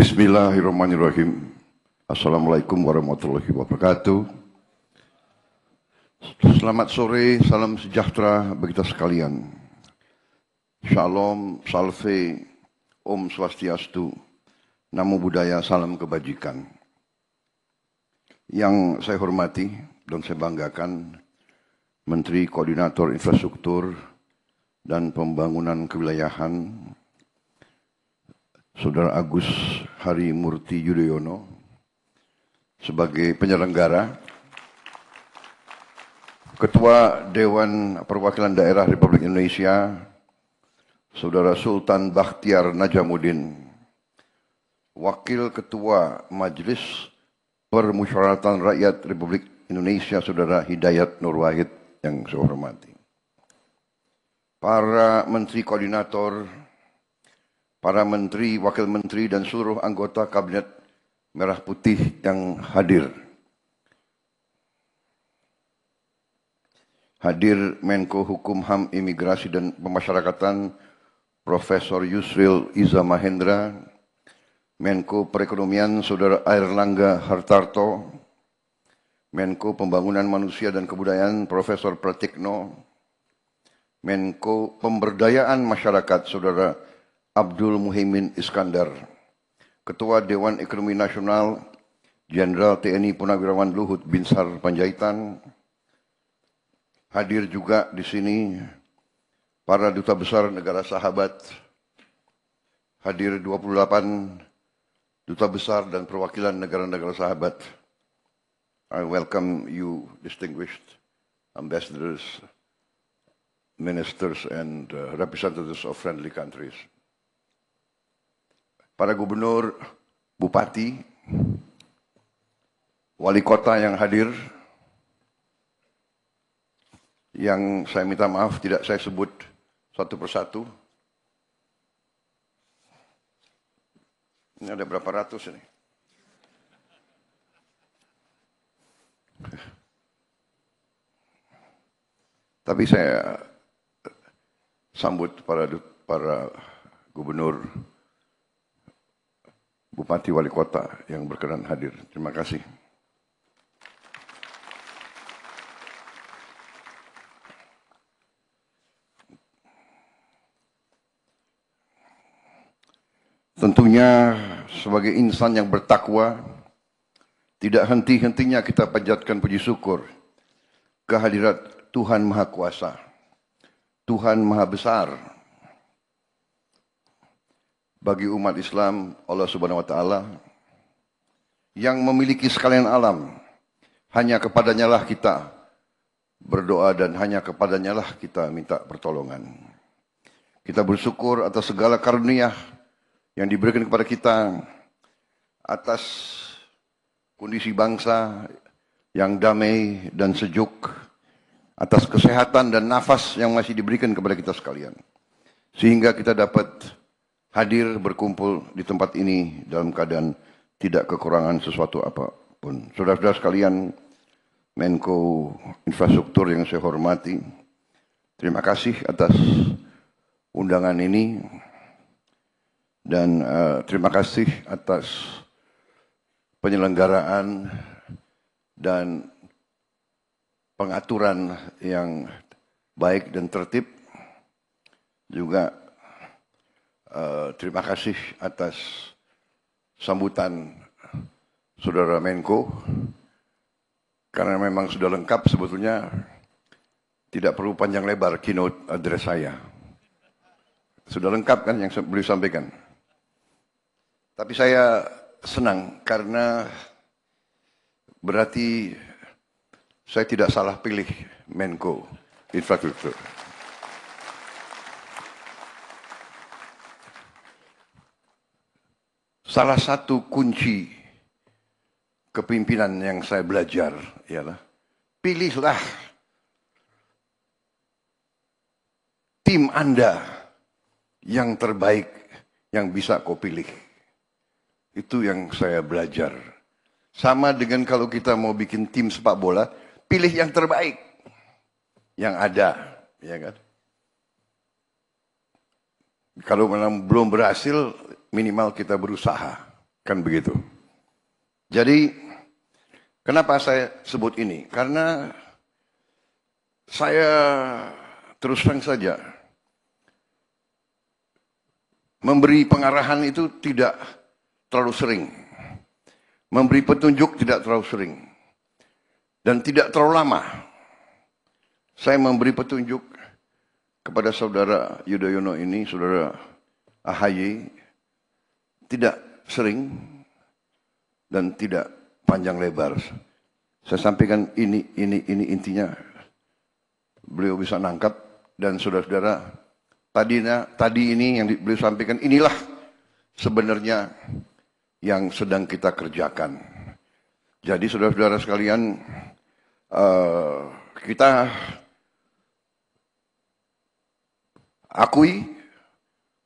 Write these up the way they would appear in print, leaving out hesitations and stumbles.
Bismillahirrahmanirrahim. Assalamualaikum warahmatullahi wabarakatuh. Selamat sore, salam sejahtera bagi kita sekalian. Shalom, salve, Om Swastiastu, Namo Buddhaya, salam kebajikan. Yang saya hormati dan saya banggakan, Menteri Koordinator Infrastruktur dan Pembangunan Kewilayahan, Saudara Agus Harimurti Yudhoyono, sebagai penyelenggara, Ketua Dewan Perwakilan Daerah Republik Indonesia, Saudara Sultan Bakhtiar Najamuddin, Wakil Ketua Majelis Permusyawaratan Rakyat Republik Indonesia, Saudara Hidayat Nur Wahid yang saya hormati, para Menteri Koordinator, para Menteri, Wakil Menteri, dan seluruh anggota Kabinet Merah Putih yang hadir. Hadir Menko Hukum HAM Imigrasi dan Pemasyarakatan Profesor Yusril Iza Mahendra, Menko Perekonomian Saudara Airlangga Hartarto, Menko Pembangunan Manusia dan Kebudayaan Profesor Pratikno, Menko Pemberdayaan Masyarakat Saudara Abdul Muhaimin Iskandar, Ketua Dewan Ekonomi Nasional Jenderal TNI Purnawirawan Luhut Binsar Panjaitan. Hadir juga di sini para duta besar negara sahabat, hadir 28 duta besar dan perwakilan negara-negara sahabat. I welcome you, distinguished ambassadors, ministers, and representatives of friendly countries. Para gubernur, bupati, wali kota yang hadir, yang saya minta maaf tidak saya sebut satu persatu. Ini ada berapa ratus ini? Tapi saya sambut para gubernur, bupati, wali kota yang berkenan hadir. Terima kasih. Tentunya sebagai insan yang bertakwa, tidak henti-hentinya kita panjatkan puji syukur kehadirat Tuhan Maha Kuasa, Tuhan Maha Besar. Bagi umat Islam, Allah Subhanahu wa Ta'ala yang memiliki sekalian alam, hanya kepadanya lah kita berdoa dan hanya kepadanya lah kita minta pertolongan. Kita bersyukur atas segala karunia yang diberikan kepada kita, atas kondisi bangsa yang damai dan sejuk, atas kesehatan dan nafas yang masih diberikan kepada kita sekalian, sehingga kita dapat hadir berkumpul di tempat ini dalam keadaan tidak kekurangan sesuatu apapun. Saudara-saudara sekalian, Menko Infrastruktur yang saya hormati, terima kasih atas undangan ini, dan terima kasih atas penyelenggaraan dan pengaturan yang baik dan tertib. Juga terima kasih atas sambutan Saudara Menko, karena memang sudah lengkap sebetulnya, tidak perlu panjang lebar keynote address saya. Sudah lengkap kan yang beliau sampaikan. Tapi saya senang karena berarti saya tidak salah pilih Menko Infrastruktur. Salah satu kunci kepemimpinan yang saya belajar ialah pilihlah tim Anda yang terbaik yang bisa kau pilih. Itu yang saya belajar. Sama dengan kalau kita mau bikin tim sepak bola, pilih yang terbaik yang ada, ya kan? Kalau memang belum berhasil, minimal kita berusaha. Kan begitu. Jadi, kenapa saya sebut ini? Karena saya terus terang saja memberi pengarahan itu tidak terlalu sering. Memberi petunjuk tidak terlalu sering. Dan tidak terlalu lama. Saya memberi petunjuk kepada saudara Yudhoyono ini, saudara AHY, tidak sering dan tidak panjang lebar. Saya sampaikan ini intinya. Beliau bisa nangkap dan saudara-saudara tadi ini yang beliau sampaikan inilah sebenarnya yang sedang kita kerjakan. Jadi saudara-saudara sekalian, kita akui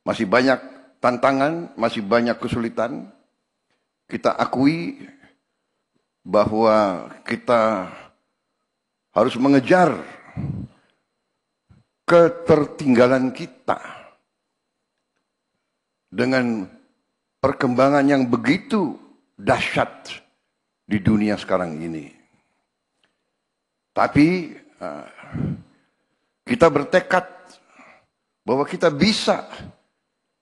masih banyak tantangan, masih banyak kesulitan. Kita akui bahwa kita harus mengejar ketertinggalan kita dengan perkembangan yang begitu dahsyat di dunia sekarang ini. Tapi kita bertekad bahwa kita bisa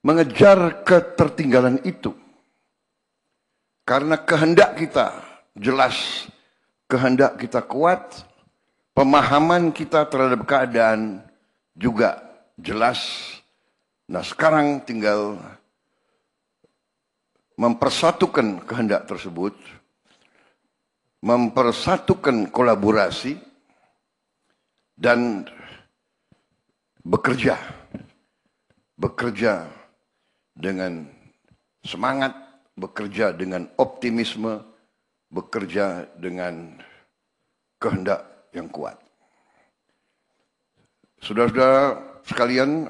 mengejar ketertinggalan itu. Karena kehendak kita jelas, kehendak kita kuat, pemahaman kita terhadap keadaan juga jelas. Nah, sekarang tinggal mempersatukan kehendak tersebut, mempersatukan kolaborasi, dan bekerja dengan semangat, bekerja dengan optimisme, bekerja dengan kehendak yang kuat. Saudara-saudara sekalian,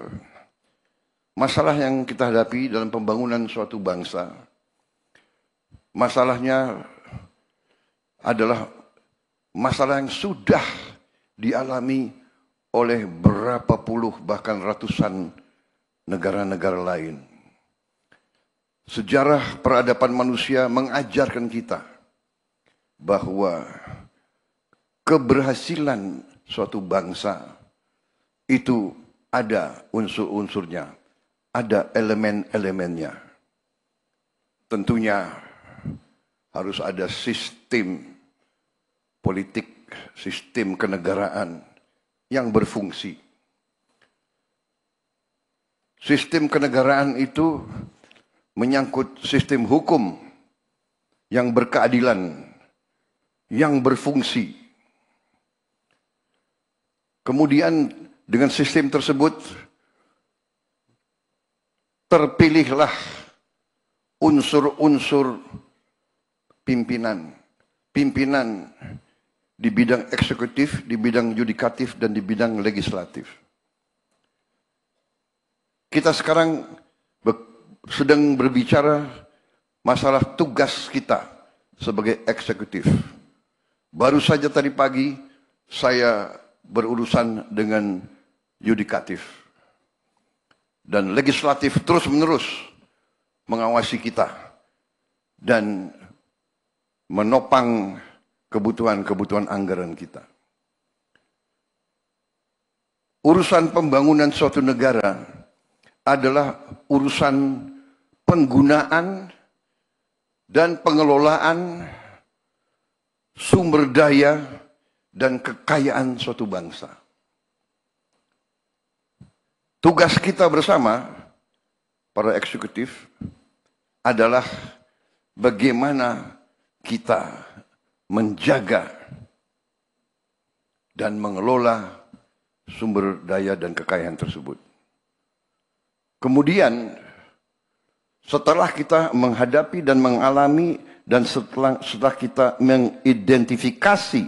masalah yang kita hadapi dalam pembangunan suatu bangsa, masalahnya adalah masalah yang sudah dialami oleh berapa puluh bahkan ratusan negara-negara lain. Sejarah peradaban manusia mengajarkan kita bahwa keberhasilan suatu bangsa itu ada unsur-unsurnya, ada elemen-elemennya. Tentunya harus ada sistem politik, sistem kenegaraan yang berfungsi. Sistem kenegaraan itu menyangkut sistem hukum yang berkeadilan, yang berfungsi. Kemudian dengan sistem tersebut terpilihlah unsur-unsur pimpinan di bidang eksekutif, di bidang yudikatif, dan di bidang legislatif. Kita sekarang sedang berbicara masalah tugas kita sebagai eksekutif. Baru saja tadi pagi saya berurusan dengan yudikatif. Dan legislatif terus-menerus mengawasi kita dan menopang kebutuhan-kebutuhan anggaran kita. Urusan pembangunan suatu negara adalah urusan penggunaan dan pengelolaan sumber daya dan kekayaan suatu bangsa. Tugas kita bersama, para eksekutif, adalah bagaimana kita menjaga dan mengelola sumber daya dan kekayaan tersebut. Kemudian, setelah kita menghadapi dan mengalami dan setelah kita mengidentifikasi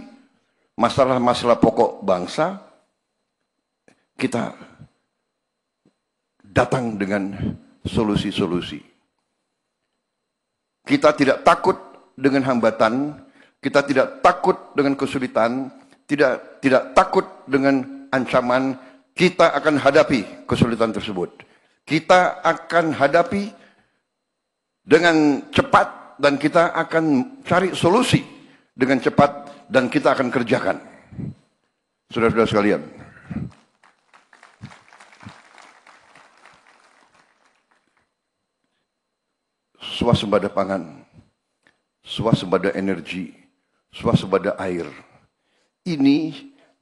masalah-masalah pokok bangsa, kita datang dengan solusi-solusi. Kita tidak takut dengan hambatan, kita tidak takut dengan kesulitan, tidak takut dengan ancaman. Kita akan hadapi kesulitan tersebut. Kita akan hadapi dengan cepat dan kita akan cari solusi dengan cepat dan kita akan kerjakan. Saudara-saudara sekalian, swasembada pangan, swasembada energi, swasembada air. Ini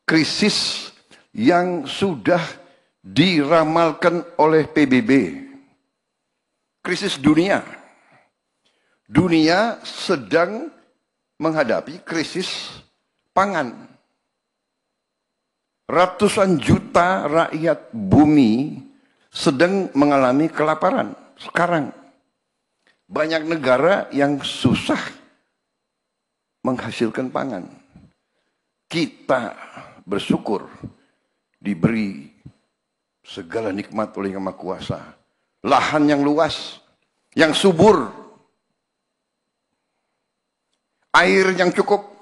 krisis yang sudah diramalkan oleh PBB. Krisis dunia. Dunia sedang menghadapi krisis pangan. Ratusan juta rakyat bumi sedang mengalami kelaparan sekarang. Banyak negara yang susah menghasilkan pangan. Kita bersyukur diberi segala nikmat oleh Yang Maha Kuasa. Lahan yang luas, yang subur, air yang cukup.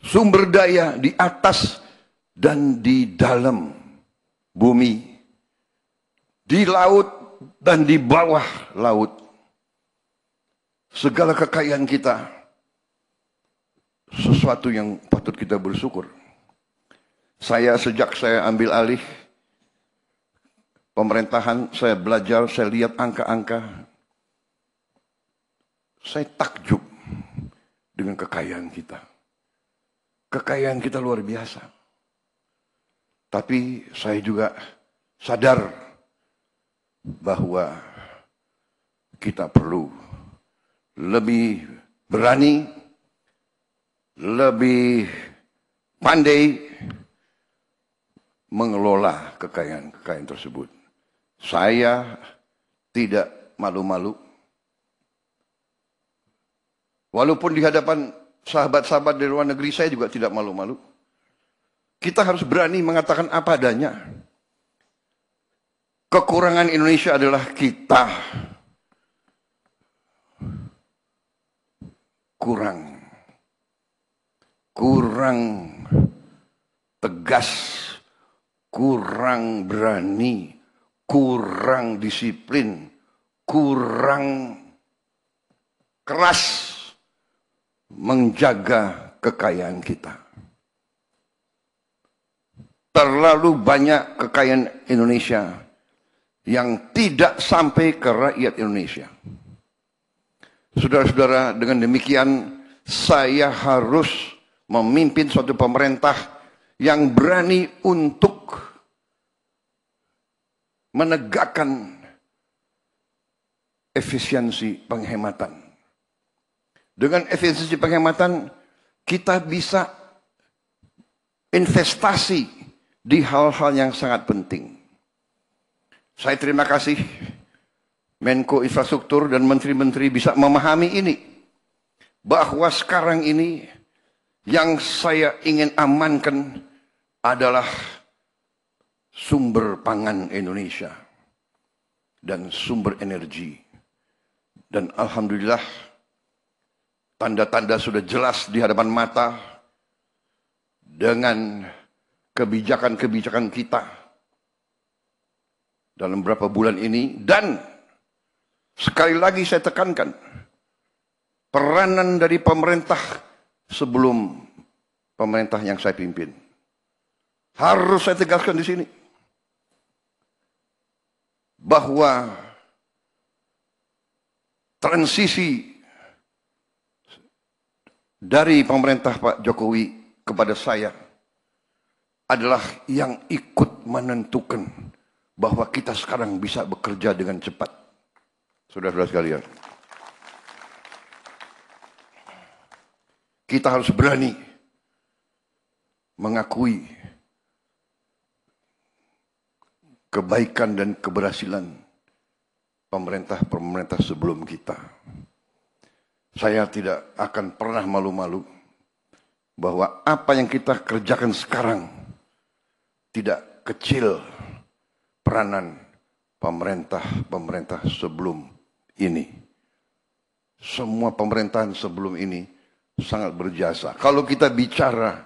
Sumber daya di atas dan di dalam bumi, di laut dan di bawah laut. Segala kekayaan kita, sesuatu yang patut kita bersyukur. Sejak saya ambil alih pemerintahan, saya belajar, saya lihat angka-angka. Saya takjub dengan kekayaan kita. Kekayaan kita luar biasa. Tapi saya juga sadar bahwa kita perlu lebih berani, lebih pandai mengelola kekayaan tersebut. Saya tidak malu-malu. Walaupun di hadapan sahabat-sahabat dari luar negeri, saya juga tidak malu-malu. Kita harus berani mengatakan apa adanya. Kekurangan Indonesia adalah kita kurang tegas, kurang berani, kurang disiplin, kurang keras menjaga kekayaan kita. Terlalu banyak kekayaan Indonesia yang tidak sampai ke rakyat Indonesia. Saudara-saudara, dengan demikian saya harus memimpin suatu pemerintah yang berani untuk menegakkan efisiensi penghematan. Dengan efisiensi penghematan, kita bisa investasi di hal-hal yang sangat penting. Saya terima kasih Menko Infrastruktur dan menteri-menteri bisa memahami ini. Bahwa sekarang ini yang saya ingin amankan adalah sumber pangan Indonesia dan sumber energi. Dan alhamdulillah tanda-tanda sudah jelas di hadapan mata dengan kebijakan-kebijakan kita dalam beberapa bulan ini. Dan sekali lagi saya tekankan, peranan dari pemerintah sebelum pemerintah yang saya pimpin. Harus saya tegaskan di sini bahwa transisi dari pemerintah Pak Jokowi kepada saya adalah yang ikut menentukan bahwa kita sekarang bisa bekerja dengan cepat. Saudara-saudara sekalian, kita harus berani mengakui kebaikan dan keberhasilan pemerintah-pemerintah sebelum kita. Saya tidak akan pernah malu-malu bahwa apa yang kita kerjakan sekarang tidak kecil peranan pemerintah-pemerintah sebelum ini. Semua pemerintahan sebelum ini sangat berjasa. Kalau kita bicara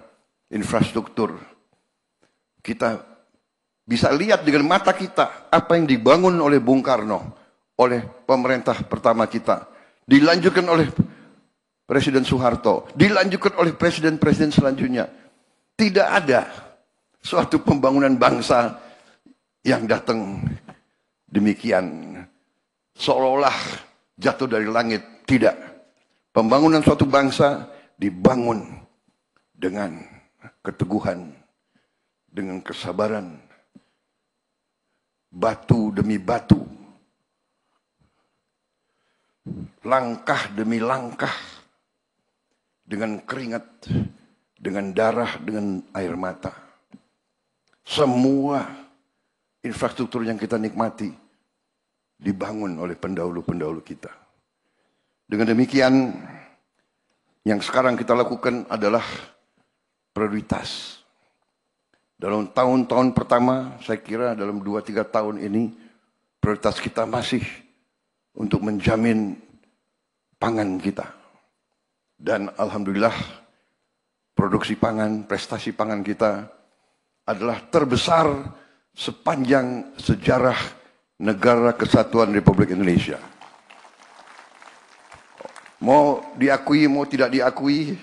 infrastruktur, kita bisa lihat dengan mata kita apa yang dibangun oleh Bung Karno, oleh pemerintah pertama kita, dilanjutkan oleh Presiden Soeharto, dilanjutkan oleh presiden-presiden selanjutnya. Tidak ada suatu pembangunan bangsa yang datang demikian, seolah-olah jatuh dari langit. Tidak. Pembangunan suatu bangsa dibangun dengan keteguhan, dengan kesabaran, batu demi batu, langkah demi langkah, dengan keringat, dengan darah, dengan air mata. Semua infrastruktur yang kita nikmati dibangun oleh pendahulu-pendahulu kita. Dengan demikian, yang sekarang kita lakukan adalah prioritas. Dalam tahun-tahun pertama, saya kira dalam 2-3 tahun ini, prioritas kita masih untuk menjamin pangan kita. Dan alhamdulillah, produksi pangan, prestasi pangan kita adalah terbesar sepanjang sejarah Negara Kesatuan Republik Indonesia. Mau diakui, mau tidak diakui,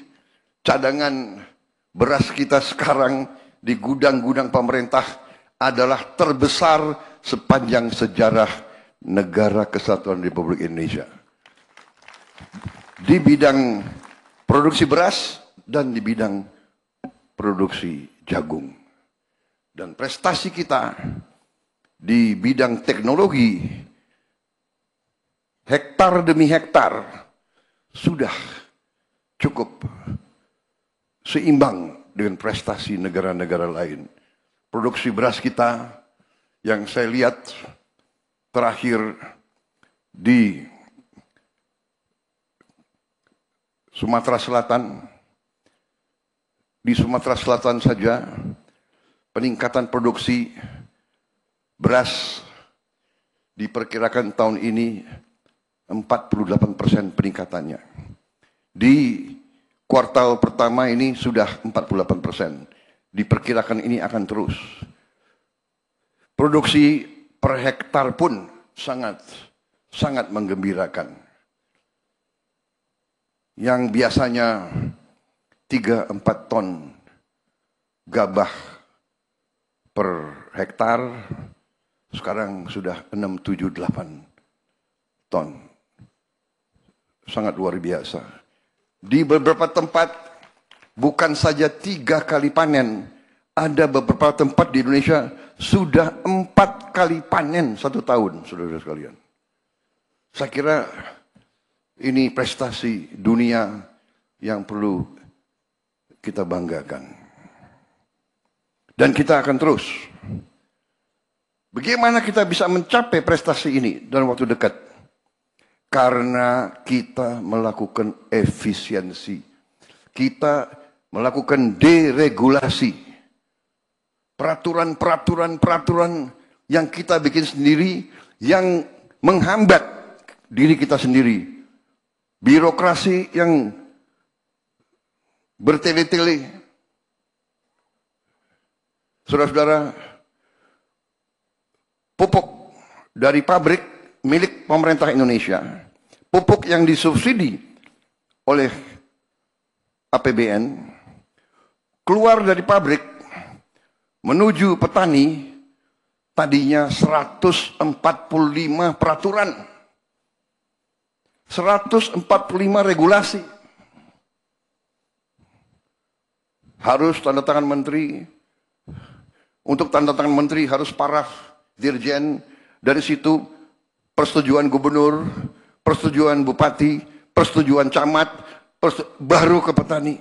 cadangan beras kita sekarang di gudang-gudang pemerintah adalah terbesar sepanjang sejarah Negara Kesatuan Republik Indonesia. Di bidang produksi beras dan di bidang produksi jagung. Dan prestasi kita di bidang teknologi, hektar demi hektar, sudah cukup seimbang dengan prestasi negara-negara lain. Produksi beras kita yang saya lihat terakhir di Sumatera Selatan, di Sumatera Selatan saja peningkatan produksi beras diperkirakan tahun ini 48% peningkatannya. Di kuartal pertama ini sudah 48%. Diperkirakan ini akan terus. Produksi per hektar pun sangat menggembirakan. Yang biasanya 3-4 ton gabah per hektar, sekarang sudah 6-7-8 ton. Sangat luar biasa. Di beberapa tempat bukan saja 3 kali panen, ada beberapa tempat di Indonesia sudah 4 kali panen 1 tahun, saudara-saudara sekalian. Saya kira ini prestasi dunia yang perlu kita banggakan. Dan kita akan terus. Bagaimana kita bisa mencapai prestasi ini dalam waktu dekat? Karena kita melakukan efisiensi. Kita melakukan deregulasi. Peraturan yang kita bikin sendiri yang menghambat diri kita sendiri. Birokrasi yang bertele-tele. Saudara-saudara, pupuk dari pabrik milik pemerintah Indonesia, pupuk yang disubsidi oleh APBN, keluar dari pabrik menuju petani, tadinya 145 peraturan. 145 regulasi. Harus tanda tangan menteri. Untuk tanda tangan menteri harus paraf dirjen. Dari situ persetujuan gubernur, persetujuan bupati, persetujuan camat, baru ke petani.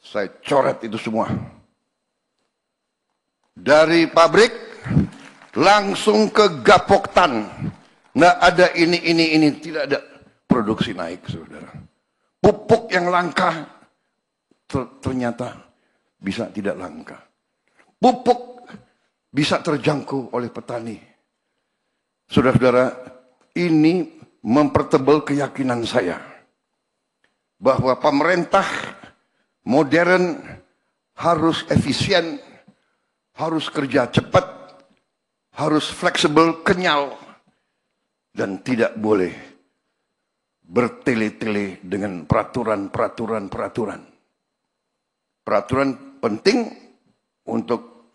Saya coret itu semua. Dari pabrik langsung ke Gapoktan. Nggak ada ini. Tidak ada. Produksi naik, saudara. Pupuk yang langka ternyata bisa tidak langka. Pupuk bisa terjangkau oleh petani. Saudara-saudara, ini mempertebal keyakinan saya bahwa pemerintah modern harus efisien, harus kerja cepat, harus fleksibel, kenyal, dan tidak boleh bertele-tele dengan peraturan. Peraturan penting untuk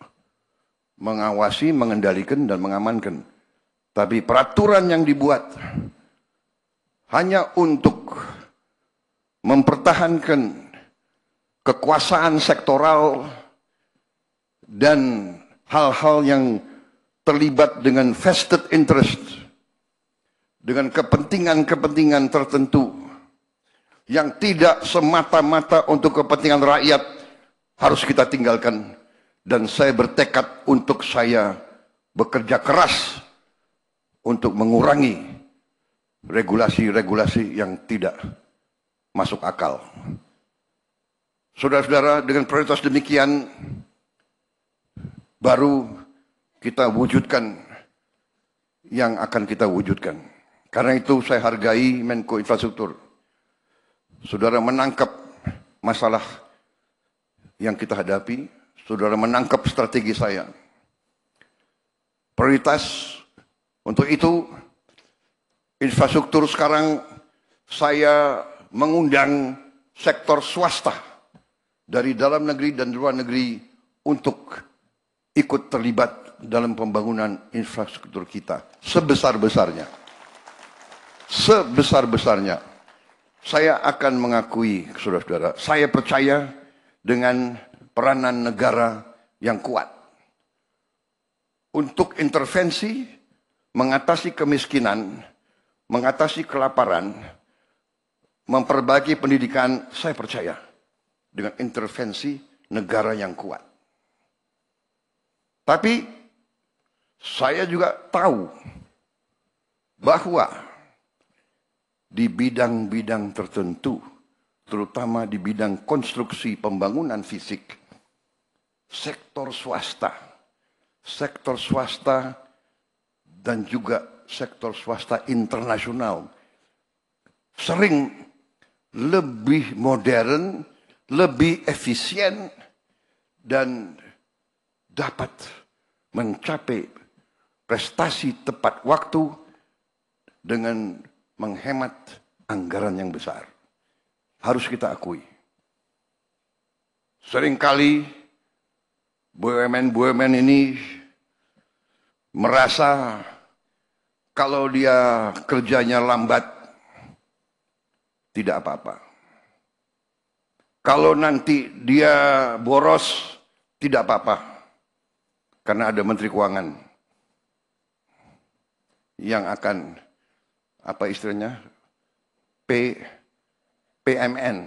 mengawasi, mengendalikan, dan mengamankan. Tapi peraturan yang dibuat hanya untuk mempertahankan kekuasaan sektoral dan hal-hal yang terlibat dengan vested interest, dengan kepentingan-kepentingan tertentu yang tidak semata-mata untuk kepentingan rakyat, harus kita tinggalkan. Dan saya bertekad untuk saya bekerja keras untuk mengurangi regulasi-regulasi yang tidak masuk akal. Saudara-saudara, dengan prioritas demikian, baru kita wujudkan yang akan kita wujudkan. Karena itu saya hargai Menko Infrastruktur. Saudara menangkap masalah yang kita hadapi, saudara menangkap strategi saya. Prioritas untuk itu, infrastruktur sekarang saya mengundang sektor swasta dari dalam negeri dan luar negeri untuk ikut terlibat dalam pembangunan infrastruktur kita sebesar-besarnya. Sebesar-besarnya. Saya akan mengakui, saudara-saudara, saya percaya dengan peranan negara yang kuat untuk intervensi, mengatasi kemiskinan, mengatasi kelaparan, memperbaiki pendidikan. Saya percaya dengan intervensi negara yang kuat. Tapi saya juga tahu bahwa di bidang-bidang tertentu, terutama di bidang konstruksi pembangunan fisik, sektor swasta dan juga sektor swasta internasional sering lebih modern, lebih efisien, dan dapat mencapai prestasi tepat waktu dengan menghemat anggaran yang besar. Harus kita akui. Seringkali BUMN ini merasa kalau dia kerjanya lambat, tidak apa-apa. Kalau nanti dia boros, tidak apa-apa. Karena ada Menteri Keuangan yang akan, apa istilahnya, PMN.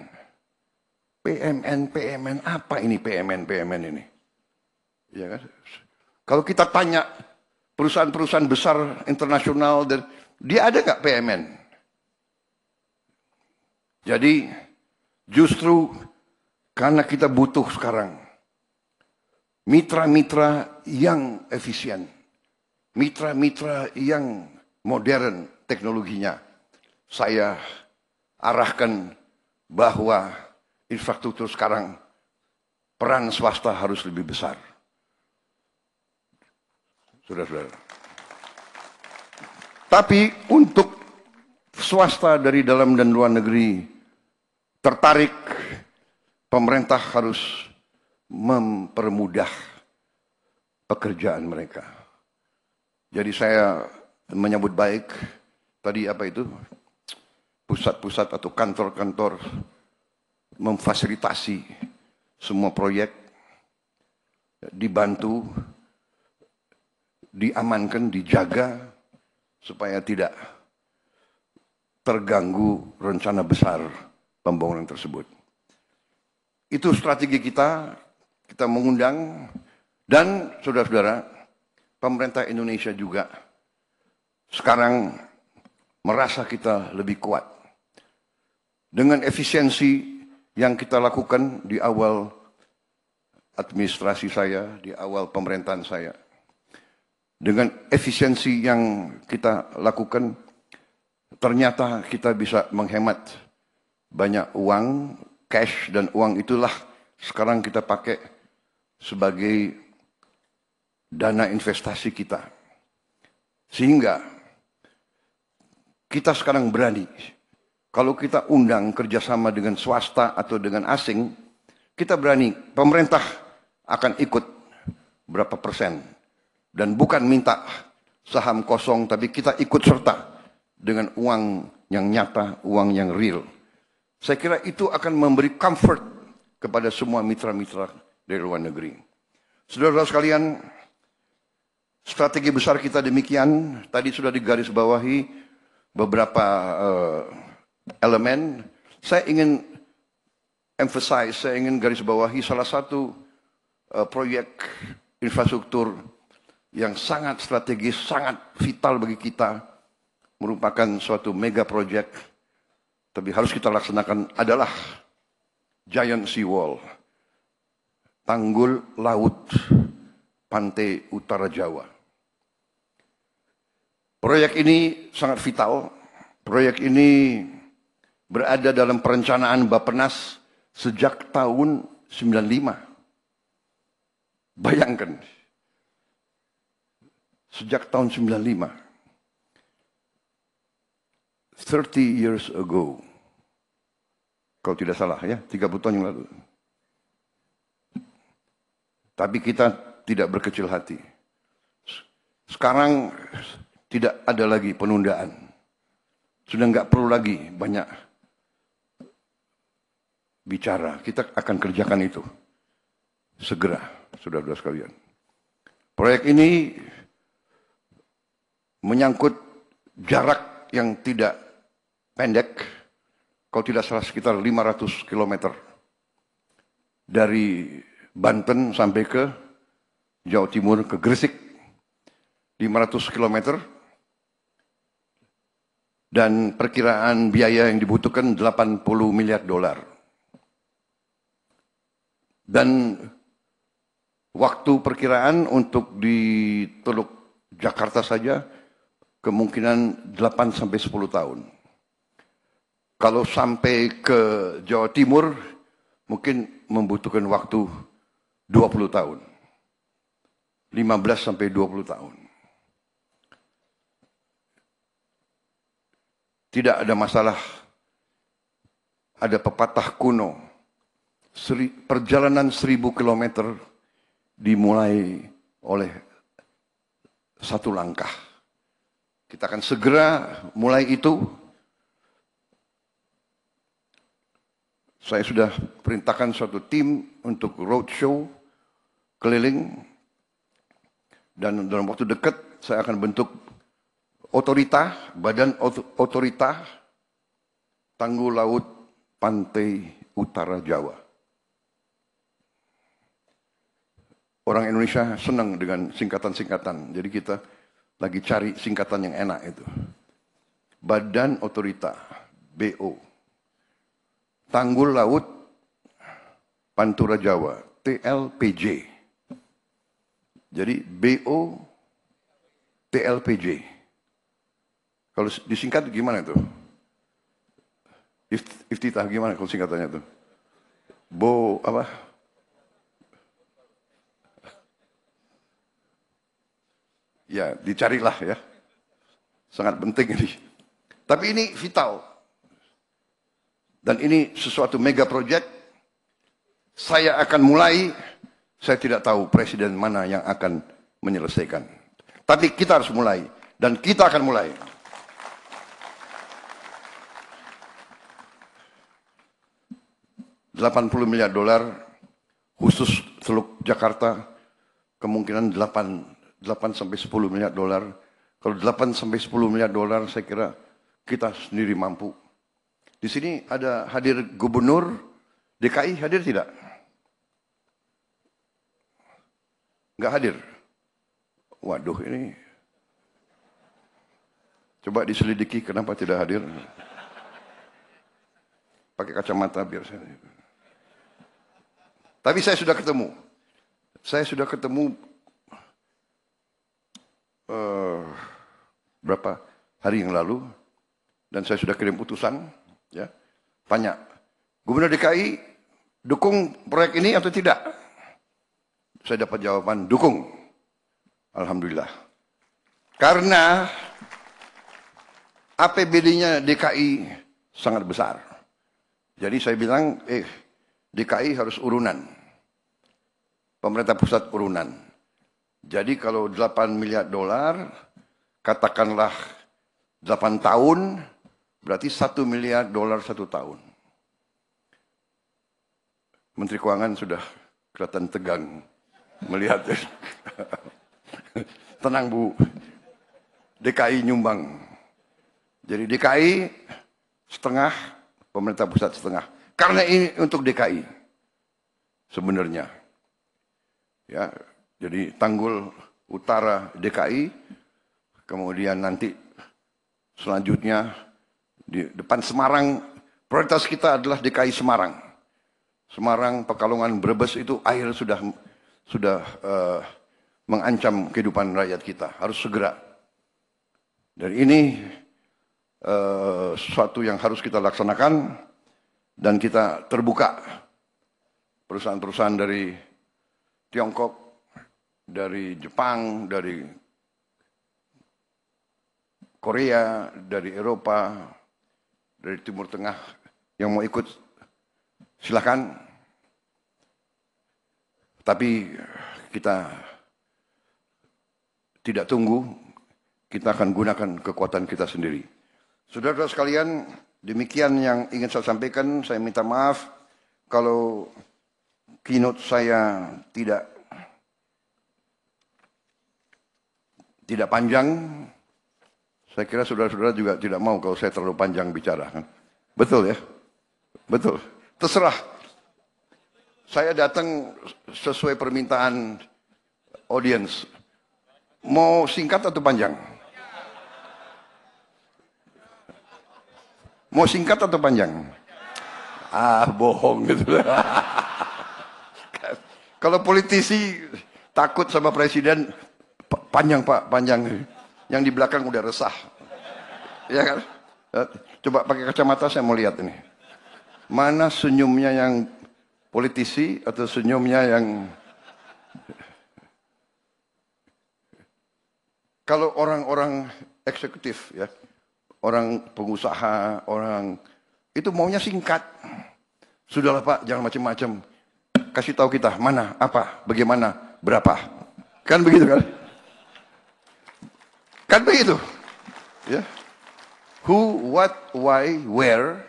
PMN, apa ini PMN ini? Ya kan? Kalau kita tanya perusahaan-perusahaan besar internasional, dia ada nggak PMN? Jadi justru karena kita butuh sekarang mitra-mitra yang efisien, mitra-mitra yang modern teknologinya, saya arahkan bahwa infrastruktur sekarang peran swasta harus lebih besar. Saudara-saudara. Tapi untuk swasta dari dalam dan luar negeri tertarik, pemerintah harus mempermudah pekerjaan mereka. Jadi saya menyambut baik tadi apa itu, pusat-pusat atau kantor-kantor memfasilitasi semua proyek, dibantu, diamankan, dijaga supaya tidak terganggu rencana besar pembangunan tersebut. Itu strategi kita mengundang, dan saudara-saudara, pemerintah Indonesia juga sekarang merasa kita lebih kuat. Dengan efisiensi yang kita lakukan di awal administrasi saya, di awal pemerintahan saya, dengan efisiensi yang kita lakukan, ternyata kita bisa menghemat banyak uang, cash, dan uang itulah sekarang kita pakai sebagai dana investasi kita. Sehingga kita sekarang berani, kalau kita undang kerjasama dengan swasta atau dengan asing, kita berani, pemerintah akan ikut berapa persen. Dan bukan minta saham kosong, tapi kita ikut serta dengan uang yang nyata, uang yang real. Saya kira itu akan memberi comfort kepada semua mitra-mitra dari luar negeri. Saudara-saudara sekalian, strategi besar kita demikian. Tadi sudah digarisbawahi beberapa elemen. Saya ingin emphasize, saya ingin garisbawahi salah satu proyek infrastruktur yang sangat strategis, sangat vital bagi kita, merupakan suatu mega project, tapi harus kita laksanakan adalah Giant Sea Wall, tanggul laut pantai utara Jawa. Proyek ini sangat vital. Proyek ini berada dalam perencanaan Bappenas sejak tahun 95. Bayangkan, sejak tahun 95. 30 years ago. Kalau tidak salah ya, 30 tahun yang lalu. Tapi kita tidak berkecil hati. Sekarang tidak ada lagi penundaan. Sudah nggak perlu lagi banyak bicara. Kita akan kerjakan itu. Segera, saudara-saudara sekalian. Proyek ini menyangkut jarak yang tidak pendek. Kalau tidak salah sekitar 500 km. Dari Banten sampai ke Jawa Timur, ke Gresik. 500 km. Dan perkiraan biaya yang dibutuhkan 80 miliar dolar. Dan waktu perkiraan untuk di Teluk Jakarta saja kemungkinan 8 sampai 10 tahun. Kalau sampai ke Jawa Timur mungkin membutuhkan waktu 20 tahun. 15 sampai 20 tahun. Tidak ada masalah. Ada pepatah kuno. Perjalanan 1000 kilometer dimulai oleh satu langkah. Kita akan segera mulai itu. Saya sudah perintahkan suatu tim untuk roadshow keliling. Dan dalam waktu dekat saya akan bentuk otorita, badan otorita tanggul laut pantai utara Jawa. Orang Indonesia senang dengan singkatan-singkatan. Jadi kita lagi cari singkatan yang enak itu. Badan Otorita, BO. Tanggul Laut Pantura Jawa, TLPJ. Jadi BO TLPJ. Kalau disingkat gimana itu? Iftitah gimana kalau singkatannya itu? Apa? Ya, dicarilah ya. Sangat penting ini. Tapi ini vital. Dan ini sesuatu mega project. Saya akan mulai, saya tidak tahu presiden mana yang akan menyelesaikan. Tapi kita harus mulai. Dan kita akan mulai. $80 miliar khusus Teluk Jakarta, kemungkinan 8 sampai 10 miliar dolar. Kalau 8 sampai 10 miliar dolar saya kira kita sendiri mampu. Di sini ada hadir Gubernur DKI, hadir tidak? Enggak hadir. Waduh, ini coba diselidiki kenapa tidak hadir. Pakai kacamata biar saya. Tapi saya sudah ketemu. Saya sudah ketemu berapa hari yang lalu dan saya sudah kirim utusan. Ya, tanya, Gubernur DKI Dukung proyek ini atau tidak? Saya dapat jawaban dukung. Alhamdulillah. Karena APBD-nya DKI sangat besar. Jadi saya bilang, DKI harus urunan. Pemerintah pusat urunan. Jadi kalau 8 miliar dolar, katakanlah 8 tahun, berarti 1 miliar dolar 1 tahun. Menteri Keuangan sudah kelihatan tegang melihat. Tenang Bu, DKI nyumbang. Jadi DKI setengah, pemerintah pusat setengah. Karena ini untuk DKI sebenarnya. Ya, jadi Tanggul Utara DKI, kemudian nanti selanjutnya di depan Semarang, prioritas kita adalah DKI Semarang. Semarang, Pekalongan, Brebes itu air sudah mengancam kehidupan rakyat kita, harus segera. Dan ini sesuatu yang harus kita laksanakan dan kita terbuka. Perusahaan-perusahaan dari Tiongkok, dari Jepang, dari Korea, dari Eropa, dari Timur Tengah yang mau ikut silakan. Tapi kita tidak tunggu, kita akan gunakan kekuatan kita sendiri. Saudara-saudara sekalian, demikian yang ingin saya sampaikan. Saya minta maaf kalau keynote saya tidak panjang. Saya kira saudara-saudara juga tidak mau kalau saya terlalu panjang bicara. Betul ya? Betul. Terserah. Saya datang sesuai permintaan audiens. Mau singkat atau panjang? Mau singkat atau panjang? Bohong gitu. Kalau politisi takut sama presiden, panjang Pak, panjang. Yang di belakang udah resah. Ya kan? Coba pakai kacamata saya mau lihat ini. Mana senyumnya yang politisi atau senyumnya yang... Kalau orang-orang eksekutif ya, orang pengusaha, orang itu maunya singkat. Sudahlah Pak, jangan macam-macam. Kasih tahu kita mana, apa, bagaimana, berapa. Kan begitu kan? Kan begitu. Ya. Who, what, why, where,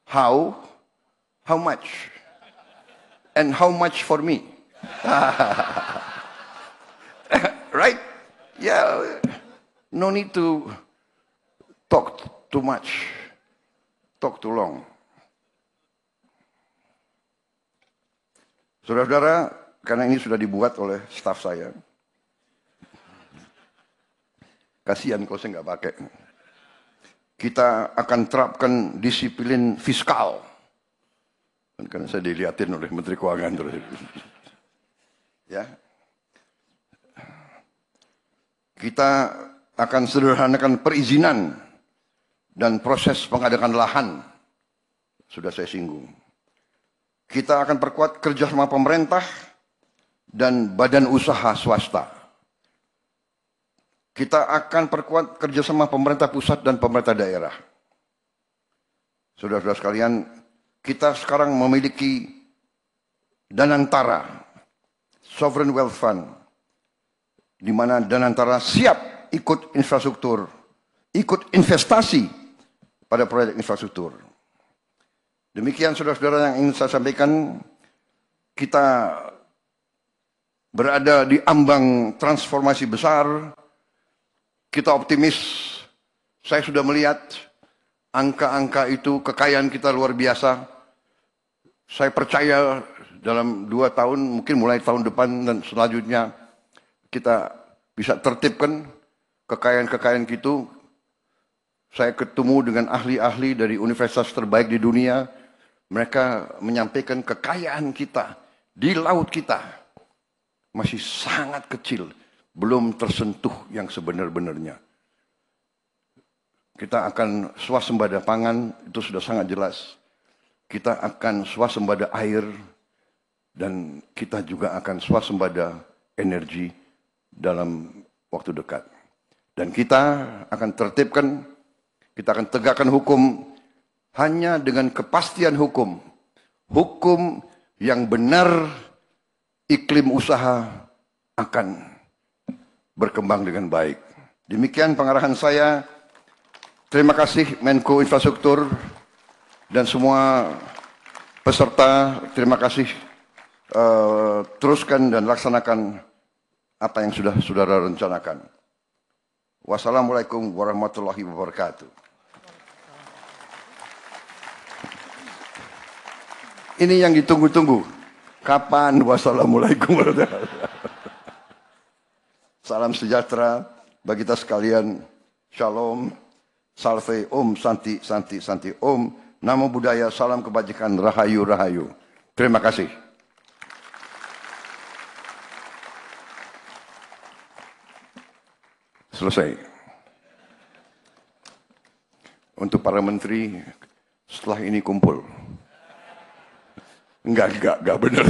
how much, and how much for me. Right? Yeah, no need to talk too much, talk too long. Saudara-saudara, karena ini sudah dibuat oleh staf saya, kasihan kalau saya nggak pakai. Kita akan terapkan disiplin fiskal. Karena saya dilihatin oleh Menteri Keuangan terus. Ya. Kita akan sederhanakan perizinan dan proses pengadaan lahan. Sudah saya singgung. Kita akan perkuat kerjasama pemerintah dan badan usaha swasta. Kita akan perkuat kerjasama pemerintah pusat dan pemerintah daerah. Saudara-saudara sekalian, kita sekarang memiliki Danantara, Sovereign Wealth Fund, di mana Danantara siap ikut infrastruktur, ikut investasi pada proyek infrastruktur. Demikian saudara-saudara yang ingin saya sampaikan, kita berada di ambang transformasi besar, kita optimis. Saya sudah melihat angka-angka itu, kekayaan kita luar biasa. Saya percaya dalam 2 tahun, mungkin mulai tahun depan dan selanjutnya, kita bisa tertibkan kekayaan-kekayaan itu. Saya ketemu dengan ahli-ahli dari universitas terbaik di dunia. Mereka menyampaikan kekayaan kita di laut kita masih sangat kecil, belum tersentuh yang sebenar-benarnya. Kita akan swasembada pangan, itu sudah sangat jelas. kita akan swasembada air, dan kita juga akan swasembada energi dalam waktu dekat. Dan kita akan tertibkan, kita akan tegakkan hukum hanya dengan kepastian hukum. Hukum yang benar, iklim usaha akan berkembang dengan baik. Demikian pengarahan saya. Terima kasih Menko Infrastruktur dan semua peserta. Terima kasih. Teruskan dan laksanakan apa yang sudah saudara rencanakan. Wassalamualaikum warahmatullahi wabarakatuh. Ini yang ditunggu-tunggu. Kapan? Wassalamualaikum warahmatullahi wabarakatuh. Salam sejahtera bagi kita sekalian. Shalom. Salve Om Santi Santi Santi Om. Namo Buddhaya. Salam kebajikan. Rahayu Rahayu. Terima kasih. Selesai. Untuk para menteri, setelah ini kumpul. Enggak benar.